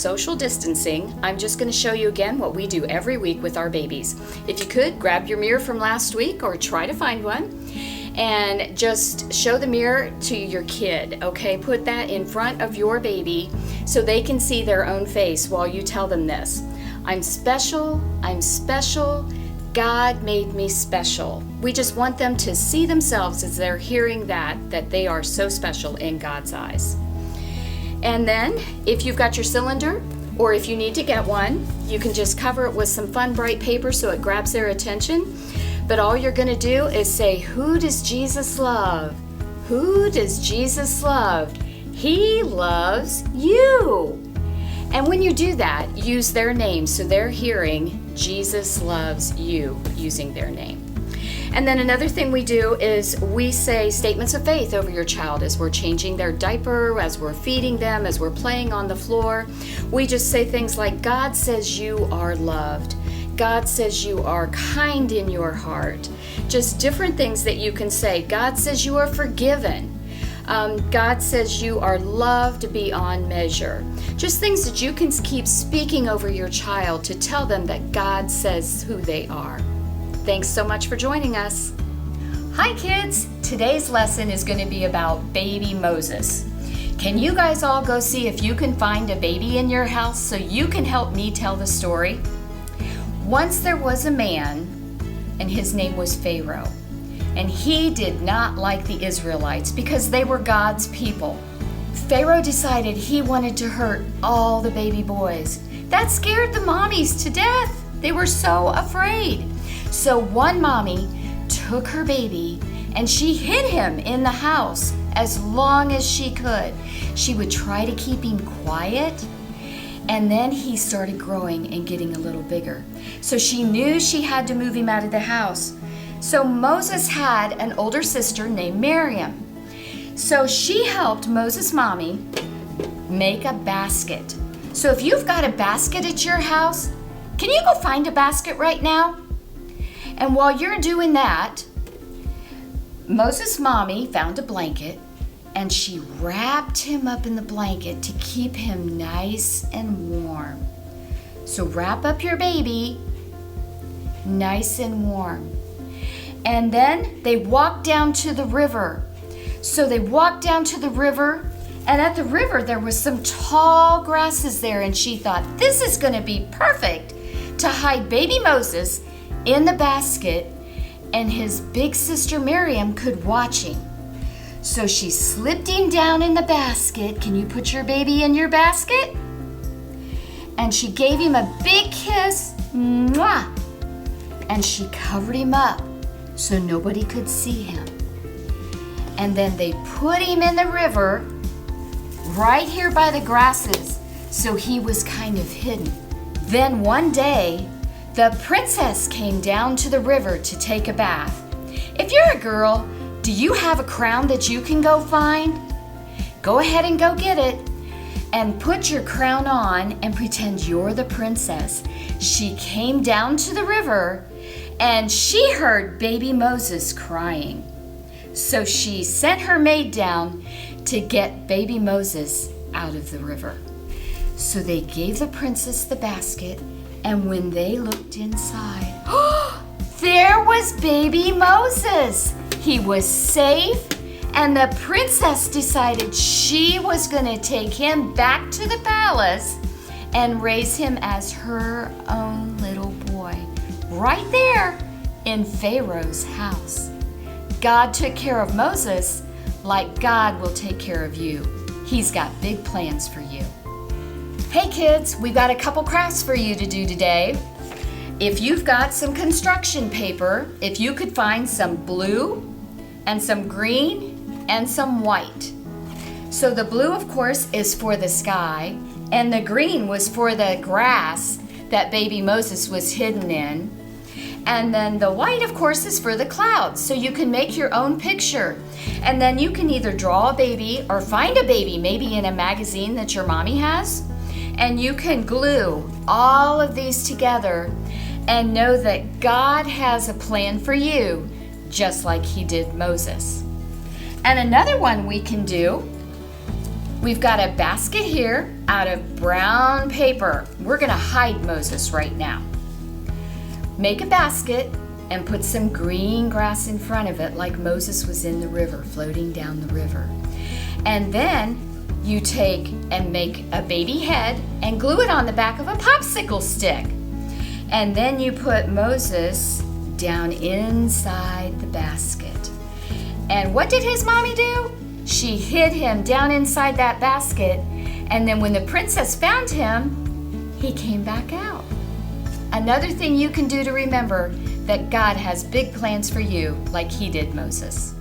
social distancing, I'm just going to show you again what we do every week with our babies. If you could, grab your mirror from last week or try to find one and just show the mirror to your kid, okay? Put that in front of your baby so they can see their own face while you tell them this. I'm special, God made me special. We just want them to see themselves as they're hearing that they are so special in God's eyes. And then, if you've got your cylinder, or if you need to get one, you can just cover it with some fun bright paper so it grabs their attention. But all you're going to do is say, who does Jesus love? Who does Jesus love? He loves you. And when you do that, use their name so they're hearing Jesus loves you using their name. And then another thing we do is we say statements of faith over your child as we're changing their diaper, as we're feeding them, as we're playing on the floor. We just say things like, God says you are loved. God says you are kind in your heart. Just different things that you can say. God says you are forgiven. God says you are loved beyond measure. Just things that you can keep speaking over your child to tell them that God says who they are. Thanks so much for joining us. Hi kids! Today's lesson is going to be about baby Moses. Can you guys all go see if you can find a baby in your house so you can help me tell the story? Once there was a man, and his name was Pharaoh, and he did not like the Israelites because they were God's people. Pharaoh decided he wanted to hurt all the baby boys. That scared the mommies to death. They were so afraid. So one mommy took her baby and she hid him in the house as long as she could. She would try to keep him quiet, and then he started growing and getting a little bigger. So she knew she had to move him out of the house. So Moses had an older sister named Miriam. So she helped Moses' mommy make a basket. So if you've got a basket at your house, can you go find a basket right now? And while you're doing that, Moses' mommy found a blanket and she wrapped him up in the blanket to keep him nice and warm. So wrap up your baby nice and warm. And then they walked down to the river. So they walked down to the river, and at the river there was some tall grasses there, and she thought, this is going to be perfect to hide baby Moses in the basket, and his big sister Miriam could watch him. So she slipped him down in the basket. Can you put your baby in your basket? And she gave him a big kiss. Mwah! And she covered him up so nobody could see him. And then they put him in the river right here by the grasses, so he was kind of hidden. Then one day, the princess came down to the river to take a bath. If you're a girl, do you have a crown that you can go find? Go ahead and go get it. And put your crown on and pretend you're the princess. She came down to the river and she heard baby Moses crying. So she sent her maid down to get baby Moses out of the river. So they gave the princess the basket, and when they looked inside, there was baby Moses. He was safe, and the princess decided she was going to take him back to the palace and raise him as her own little boy, right there in Pharaoh's house. God took care of Moses like God will take care of you. He's got big plans for you. Hey kids, we've got a couple crafts for you to do today. If you've got some construction paper, if you could find some blue and some green and some white. So the blue, of course, is for the sky, and the green was for the grass that baby Moses was hidden in. And then the white, of course, is for the clouds, so you can make your own picture. And then you can either draw a baby or find a baby, maybe in a magazine that your mommy has, and you can glue all of these together and know that God has a plan for you, just like he did Moses. And another one we can do We've got a basket here out of brown paper. We're gonna hide Moses right now. Make a basket and put some green grass in front of it like Moses was in the river, floating down the river. And then you take and make a baby head and glue it on the back of a popsicle stick. And then you put Moses down inside the basket. And what did his mommy do? She hid him down inside that basket, and then when the princess found him, he came back out. Another thing you can do to remember that God has big plans for you, like he did Moses.